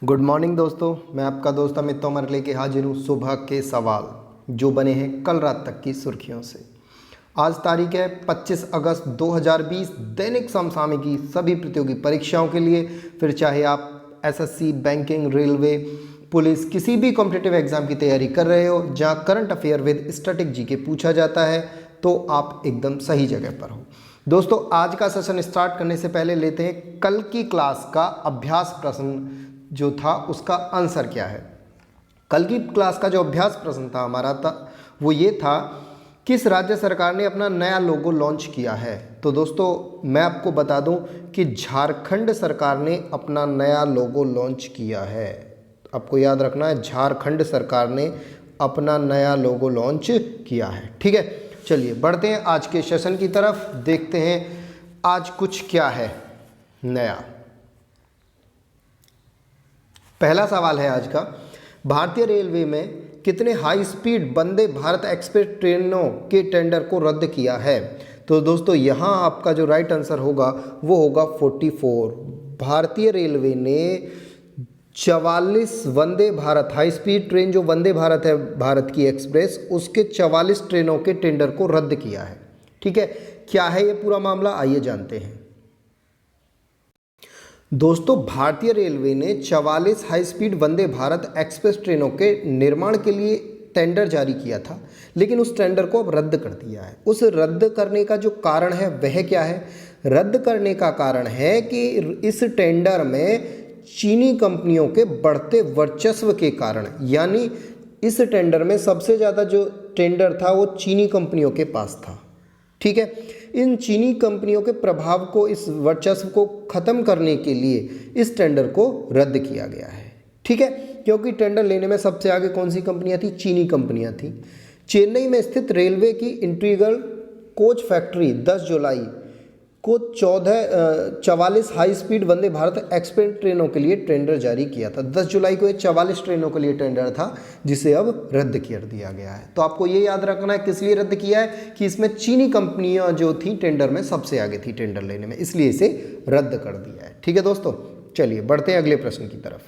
Good morning दोस्तों, मैं आपका दोस्त अमित तोमर लेके हाजिर हूँ सुबह के सवाल जो बने हैं कल रात तक की सुर्खियों से। आज तारीख है 25 अगस्त 2020। दैनिक समसामयिकी सभी प्रतियोगी परीक्षाओं के लिए, फिर चाहे आप एसएससी, बैंकिंग, रेलवे, पुलिस, किसी भी कॉम्पिटिटिव एग्जाम की तैयारी कर रहे हो जहाँ current affair with static GK पूछा जाता है, तो आप एकदम सही जगह पर हो। दोस्तों, आज का सेशन स्टार्ट करने से पहले लेते हैं कल की क्लास का अभ्यास प्रश्न जो था उसका आंसर क्या है। कल की क्लास का जो अभ्यास प्रश्न था हमारा वो ये था, किस राज्य सरकार ने अपना नया लोगो लॉन्च किया है। तो दोस्तों, मैं आपको बता दूं कि झारखंड सरकार ने अपना नया लोगो लॉन्च किया है। आपको याद रखना है, झारखंड सरकार ने अपना नया लोगो लॉन्च किया है। ठीक है, चलिए बढ़ते हैं आज के सेशन की तरफ, देखते हैं आज कुछ क्या है नया। पहला सवाल है आज का, भारतीय रेलवे में कितने high speed Vande Bharat express ट्रेनों के टेंडर को रद्द किया है। तो दोस्तों, यहाँ आपका जो राइट आंसर होगा वो होगा 44। भारतीय रेलवे ने 44 Vande Bharat high speed train, जो वंदे भारत है भारत की एक्सप्रेस, उसके 44 ट्रेनों के टेंडर को रद्द किया है। ठीक है, क्या है ये पूरा मामला, आइए जानते हैं। दोस्तों, भारतीय रेलवे ने 44 high speed Vande Bharat express ट्रेनों के निर्माण के लिए टेंडर जारी किया था, लेकिन उस टेंडर को अब रद्द कर दिया है। उस रद्द करने का जो कारण है वह क्या है? रद्द करने का कारण है कि इस टेंडर में चीनी कंपनियों के बढ़ते वर्चस्व के कारण, यानी इस टेंडर में सबसे ज़्यादा जो टेंडर था वो चीनी कंपनियों के पास था। ठीक है, इन चीनी कंपनियों के प्रभाव को, इस वर्चस्व को खत्म करने के लिए इस टेंडर को रद्द किया गया है। ठीक है, क्योंकि टेंडर लेने में सबसे आगे कौन सी कंपनियां थी? चीनी कंपनियां थी। चेन्नई में स्थित रेलवे की इंटीग्रल कोच फैक्ट्री 10 जुलाई को 44 high speed Vande Bharat express ट्रेनों के लिए टेंडर जारी किया था। 10 जुलाई को ये 44 ट्रेनों के लिए टेंडर था, जिसे अब रद्द कर दिया गया है। तो आपको ये याद रखना है किस लिए रद्द किया है, कि इसमें चीनी कंपनियां जो थी टेंडर में सबसे आगे थी टेंडर लेने में, इसलिए इसे रद्द कर दिया है। ठीक है दोस्तों, चलिए बढ़ते हैं अगले प्रश्न की तरफ।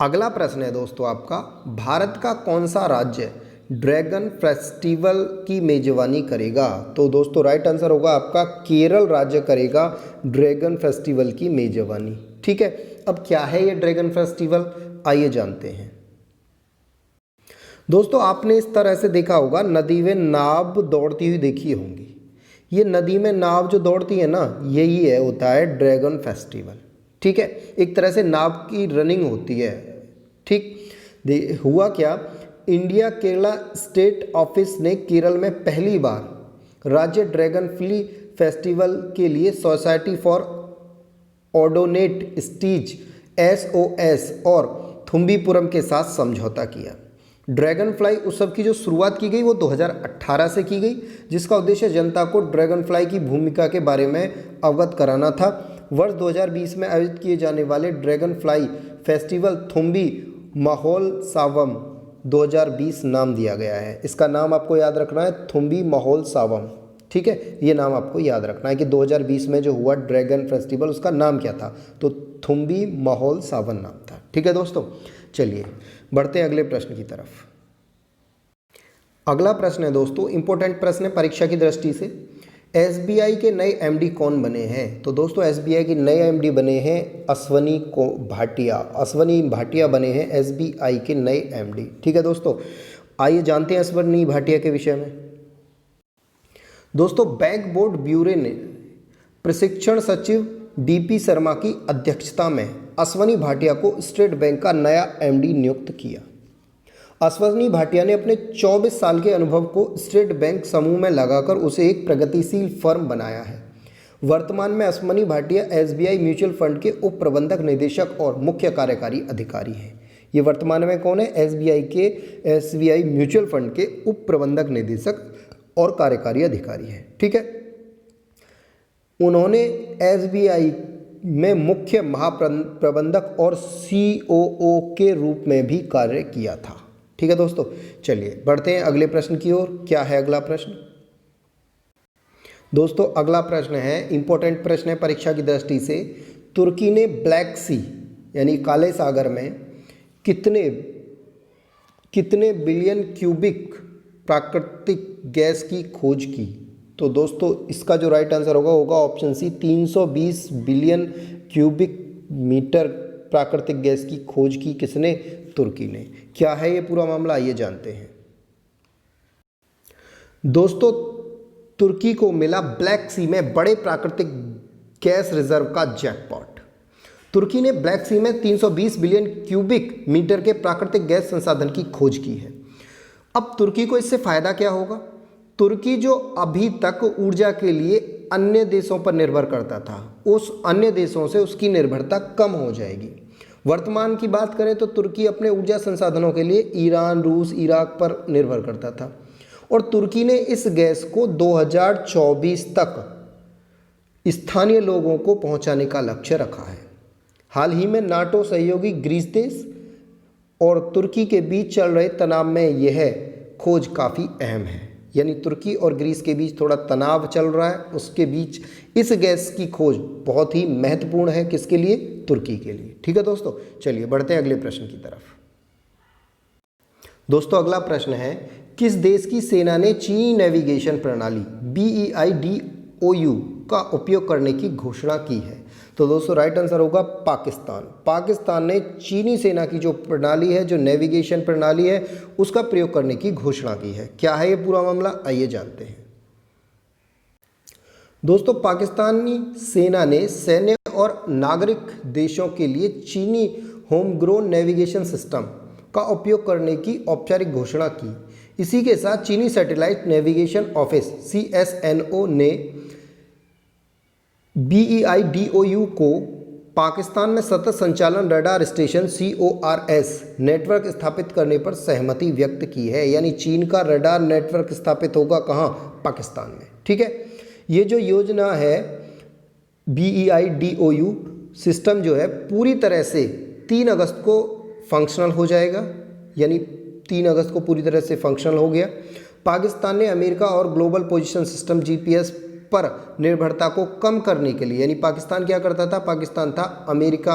अगला प्रश्न है दोस्तों आपका, भारत का कौन सा राज्य ड्रैगन फेस्टिवल की मेजबानी करेगा। तो दोस्तों, राइट आंसर होगा आपका केरल राज्य करेगा ड्रैगन फेस्टिवल की मेजबानी। ठीक है, अब क्या है ये ड्रैगन फेस्टिवल, आइए जानते हैं। दोस्तों, आपने इस तरह से देखा होगा, नदी में नाव दौड़ती हुई देखी होंगी। ये नदी में नाव जो दौड़ती है ना, यही है, होता है ड्रैगन फेस्टिवल। ठीक है, एक तरह से नाव की रनिंग होती है। ठीक, हुआ क्या, इंडिया केरला स्टेट ऑफिस ने केरल में पहली बार राज्य ड्रैगन फ्ली फेस्टिवल के लिए सोसाइटी फॉर ओडोनेट स्टीज SOS और थुम्बीपुरम के साथ समझौता किया। ड्रैगन फ्लाई उत्सव की जो शुरुआत की गई वो 2018 से की गई, जिसका उद्देश्य जनता को ड्रैगन फ्लाई की भूमिका के बारे में अवगत कराना था। वर्ष 2020 में आयोजित किए जाने वाले ड्रैगन फ्लाई फेस्टिवल थुम्बी महोत्सवम 2020 नाम दिया गया है। इसका नाम आपको याद रखना है, थुम्बी महोत्सवम। ठीक है, ये नाम आपको याद रखना है कि 2020 में जो हुआ ड्रैगन फेस्टिवल, उसका नाम क्या था, तो थुम्बी महोत्सवम नाम था। ठीक है दोस्तों, चलिए बढ़ते हैं अगले प्रश्न की तरफ। अगला प्रश्न है दोस्तों, इंपॉर्टेंट प्रश्न है परीक्षा की दृष्टि से। SBI के नए MD कौन बने हैं। तो दोस्तों, SBI के नए MD बने हैं अश्वनी भाटिया। अश्वनी भाटिया बने हैं SBI के नए MD। ठीक है दोस्तों, आइए जानते हैं अश्वनी भाटिया के विषय में। दोस्तों, बैंक बोर्ड ब्यूरो ने प्रशिक्षण सचिव DP शर्मा की अध्यक्षता में अश्वनी भाटिया को स्टेट बैंक का नया MD नियुक्त किया। अश्वनी भाटिया ने अपने 24 साल के अनुभव को स्टेट बैंक समूह में लगाकर उसे एक प्रगतिशील फर्म बनाया है। वर्तमान में Ashwani Bhatia SBI mutual fund के उप प्रबंधक निदेशक और मुख्य कार्यकारी अधिकारी हैं। ये वर्तमान में कौन है? SBI म्यूचुअल फंड के उप प्रबंधक निदेशक और कार्यकारी अधिकारी हैं। ठीक है, उन्होंने SBI में मुख्य महाप्रबंधक और COO के रूप में भी कार्य किया था। ठीक है दोस्तों, चलिए बढ़ते हैं अगले प्रश्न की ओर। क्या है अगला प्रश्न? दोस्तों, अगला प्रश्न है, इंपॉर्टेंट प्रश्न है परीक्षा की दृष्टि से। तुर्की ने ब्लैक सी यानी काले सागर में कितने कितने बिलियन क्यूबिक प्राकृतिक गैस की खोज की? तो दोस्तों इसका जो राइट आंसर होगा option C, 320 billion cubic metre प्राकृतिक गैस की खोज की किसने? तुर्की ने। क्या है ये पूरा मामला, आइए जानते हैं। दोस्तों तुर्की को मिला ब्लैक सी में बड़े प्राकृतिक गैस रिजर्व का जैकपॉट। तुर्की ने ब्लैक सी में 320 बिलियन क्यूबिक मीटर के प्राकृतिक गैस संसाधन की खोज की है। अब तुर्की को इससे फायदा क्या होगा? तुर्की जो अभी तक ऊर्जा के लिए अन्य देशों पर निर्भर करता था, उस अन्य देशों से उसकी निर्भरता कम हो जाएगी। वर्तमान की बात करें तो तुर्की अपने ऊर्जा संसाधनों के लिए ईरान, रूस, इराक पर निर्भर करता था और तुर्की ने इस गैस को 2024 तक स्थानीय लोगों को पहुंचाने का लक्ष्य रखा है। हाल ही में नाटो सहयोगी ग्रीस देश और तुर्की के बीच चल रहे तनाव में यह खोज काफ़ी अहम है। यानी तुर्की और ग्रीस के बीच थोड़ा तनाव चल रहा है, उसके बीच इस गैस की खोज बहुत ही महत्वपूर्ण है। किसके लिए? तुर्की के लिए। ठीक है दोस्तों, चलिए बढ़ते हैं अगले प्रश्न की तरफ। दोस्तों अगला प्रश्न है, किस देश की सेना ने चीनी नेविगेशन प्रणाली BEIDOU का उपयोग करने की घोषणा की है? तो दोस्तों राइट आंसर होगा पाकिस्तान। पाकिस्तान ने चीनी सेना की जो प्रणाली है, जो नेविगेशन प्रणाली है, उसका प्रयोग करने की घोषणा की है। क्या है ये पूरा मामला, आइए जानते हैं। दोस्तों पाकिस्तानी सेना ने सैन्य और नागरिक देशों के लिए चीनी होमग्रोन नेविगेशन सिस्टम का उपयोग करने की औपचारिक घोषणा की। इसी के साथ चीनी सैटेलाइट नेविगेशन ऑफिस CSNO ने BEIDOU को पाकिस्तान में सतत संचालन रडार स्टेशन CORS नेटवर्क स्थापित करने पर सहमति व्यक्त की है। यानी चीन का रडार नेटवर्क स्थापित होगा कहाँ? पाकिस्तान में। ठीक है, ये जो योजना है BEIDOU सिस्टम जो है पूरी तरह से 3 अगस्त को फंक्शनल हो जाएगा। यानी 3 अगस्त को पूरी तरह से फंक्शनल हो गया। पाकिस्तान ने अमेरिका और ग्लोबल पोजीशन सिस्टम GPS पर निर्भरता को कम करने के लिए, यानी पाकिस्तान क्या करता था? पाकिस्तान था अमेरिका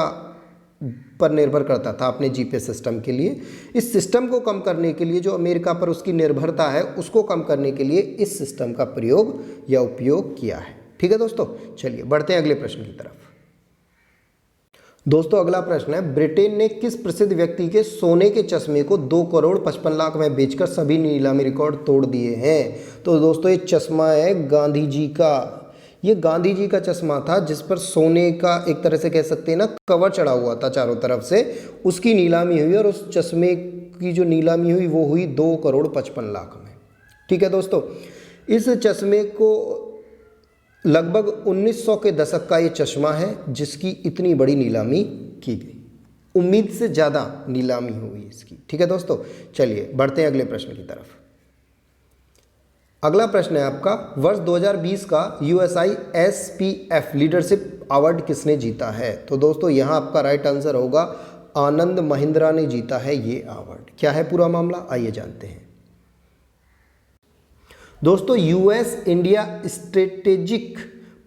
पर निर्भर करता था अपने GPS सिस्टम के लिए। इस सिस्टम को कम करने के लिए, जो अमेरिका पर उसकी निर्भरता है उसको कम करने के लिए इस सिस्टम का प्रयोग या उपयोग किया है। ठीक है दोस्तों, चलिए बढ़ते हैं अगले प्रश्न की तरफ। दोस्तों अगला प्रश्न है, ब्रिटेन ने किस प्रसिद्ध व्यक्ति के सोने के चश्मे को 2 करोड़ 55 लाख में बेचकर सभी नीलामी रिकॉर्ड तोड़ दिए हैं? तो दोस्तों ये चश्मा है गांधी जी का। ये गांधी जी का चश्मा था जिस पर सोने का एक तरह से कह सकते हैं ना कवर चढ़ा हुआ था चारों तरफ से। उसकी नीलामी हुई और उस चश्मे की जो नीलामी हुई वो हुई 2 करोड़ 55 लाख में। ठीक है दोस्तों, इस चश्मे को लगभग 1900 के दशक का ये चश्मा है जिसकी इतनी बड़ी नीलामी की गई। उम्मीद से ज़्यादा नीलामी हुई इसकी। ठीक है दोस्तों, चलिए बढ़ते हैं अगले प्रश्न की तरफ। अगला प्रश्न है आपका, वर्ष 2020 का USI SPF लीडरशिप अवार्ड किसने जीता है? तो दोस्तों यहाँ आपका राइट आंसर होगा आनंद महिंद्रा ने जीता है ये अवार्ड। क्या है पूरा मामला, आइए जानते हैं। दोस्तों US India strategic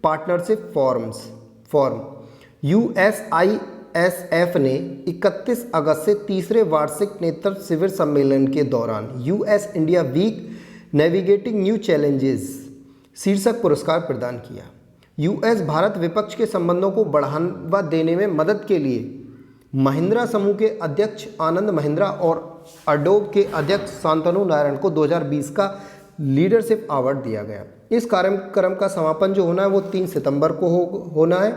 partnership form USISF ने 31 अगस्त से तीसरे वार्षिक नेतृत्व शिविर सम्मेलन के दौरान US India week navigating new challenges शीर्षक पुरस्कार प्रदान किया। US भारत विपक्ष के संबंधों को बढ़ावा देने में मदद के लिए महिंद्रा समूह के अध्यक्ष आनंद महिंद्रा और अडोब के अध्यक्ष शांतनु नारायण को 2020 का लीडरशिप अवार्ड दिया गया। इस कार्यक्रम का समापन जो होना है वो 3 सितंबर को होना है,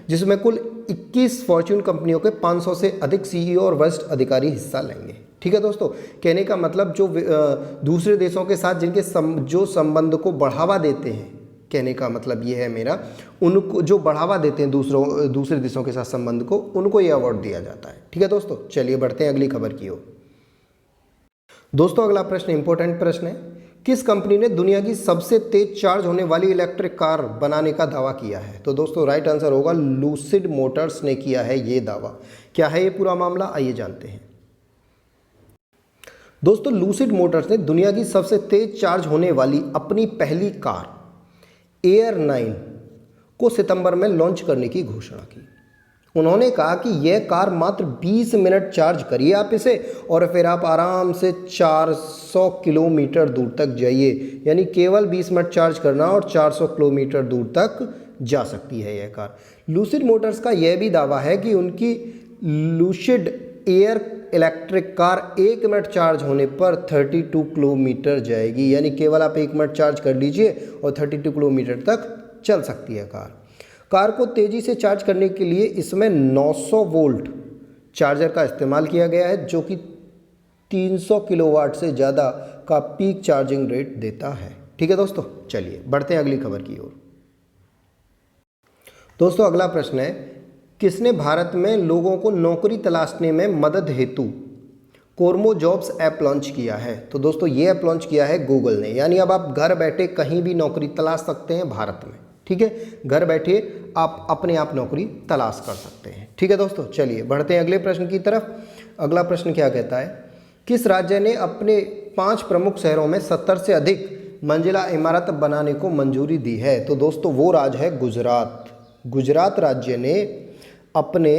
जिसमें कुल 21 फॉर्च्यून कंपनियों के 500 से अधिक CEO और वरिष्ठ अधिकारी हिस्सा लेंगे। ठीक है दोस्तों, कहने का मतलब जो दूसरे देशों के साथ जिनके जो संबंध को बढ़ावा देते हैं, कहने का मतलब ये है मेरा, उनको जो बढ़ावा देते हैं दूसरे देशों के साथ संबंध को, उनको ये अवार्ड दिया जाता है। ठीक है दोस्तों, चलिए बढ़ते हैं अगली खबर की ओर। दोस्तों अगला प्रश्न इंपॉर्टेंट प्रश्न है, किस कंपनी ने दुनिया की सबसे तेज चार्ज होने वाली इलेक्ट्रिक कार बनाने का दावा किया है? तो दोस्तों राइट आंसर होगा लूसिड मोटर्स ने किया है ये दावा। क्या है ये पूरा मामला, आइए जानते हैं। दोस्तों लूसिड मोटर्स ने दुनिया की सबसे तेज चार्ज होने वाली अपनी पहली कार एयर 9 को सितंबर में लॉन्च करने की घोषणा की। उन्होंने कहा कि यह कार मात्र 20 मिनट चार्ज करिए आप इसे और फिर आप आराम से 400 किलोमीटर दूर तक जाइए, यानी केवल 20 मिनट चार्ज करना और 400 किलोमीटर दूर तक जा सकती है यह कार। लूसिड मोटर्स का यह भी दावा है कि उनकी lucid air electric car 1 minute charge होने पर 32 किलोमीटर जाएगी, यानी केवल आप 1 मिनट चार्ज कर लीजिए और 32 किलोमीटर तक चल सकती है कार को तेज़ी से चार्ज करने के लिए इसमें 900 वोल्ट चार्जर का इस्तेमाल किया गया है, जो कि 300 किलोवाट से ज़्यादा का पीक चार्जिंग रेट देता है। ठीक है दोस्तों, चलिए बढ़ते हैं अगली खबर की ओर। दोस्तों अगला प्रश्न है, किसने भारत में लोगों को नौकरी तलाशने में मदद हेतु कोरमो जॉब्स ऐप लॉन्च किया है? तो दोस्तों ये ऐप लॉन्च किया है गूगल ने, यानी अब आप घर बैठे कहीं भी नौकरी तलाश सकते हैं भारत में। ठीक है, घर बैठे आप अपने आप नौकरी तलाश कर सकते हैं। ठीक है दोस्तों, चलिए बढ़ते हैं अगले प्रश्न की तरफ। अगला प्रश्न क्या कहता है, किस राज्य ने अपने 5 प्रमुख शहरों में 70 से अधिक मंजिला इमारत बनाने को मंजूरी दी है? तो दोस्तों वो राज्य है गुजरात। गुजरात राज्य ने अपने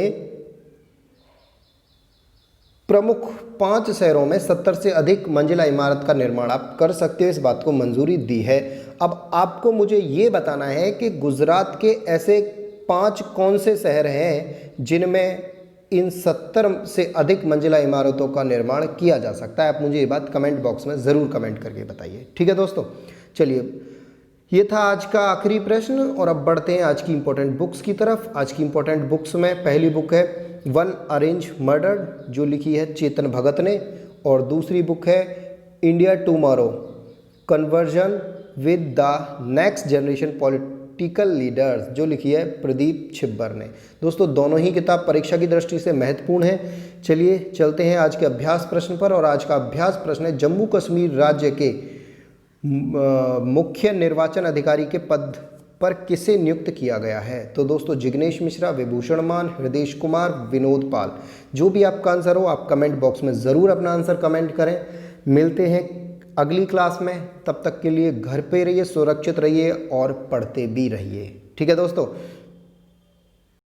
प्रमुख 5 शहरों में 70 से अधिक मंजिला इमारत का निर्माण आप कर सकते हो, इस बात को मंजूरी दी है। अब आपको मुझे ये बताना है कि गुजरात के ऐसे 5 कौन से शहर हैं जिनमें इन 70 से अधिक मंजिला इमारतों का निर्माण किया जा सकता है। आप मुझे ये बात कमेंट बॉक्स में ज़रूर कमेंट करके बताइए। ठीक है दोस्तों, चलिए ये था आज का आखिरी प्रश्न और अब बढ़ते हैं आज की इंपॉर्टेंट बुक्स की तरफ। आज की इंपॉर्टेंट बुक्स में पहली बुक है वन अरेंज मर्डर, जो लिखी है चेतन भगत ने, और दूसरी बुक है India tomorrow conversion with the next generation political leaders, जो लिखी है प्रदीप छिब्बर ने। दोस्तों दोनों ही किताब परीक्षा की दृष्टि से महत्वपूर्ण है। चलिए चलते हैं आज के अभ्यास प्रश्न पर, और आज का अभ्यास प्रश्न है, जम्मू कश्मीर राज्य के मुख्य निर्वाचन अधिकारी के पद पर किसे नियुक्त किया गया है? तो दोस्तों जिग्नेश मिश्रा, विभूषण मान, हृदेश कुमार, विनोद पाल। जो भी आपका आंसर हो आप कमेंट बॉक्स में ज़रूर अपना आंसर कमेंट करें। मिलते हैं अगली क्लास में, तब तक के लिए घर पे रहिए, सुरक्षित रहिए और पढ़ते भी रहिए। ठीक है दोस्तों।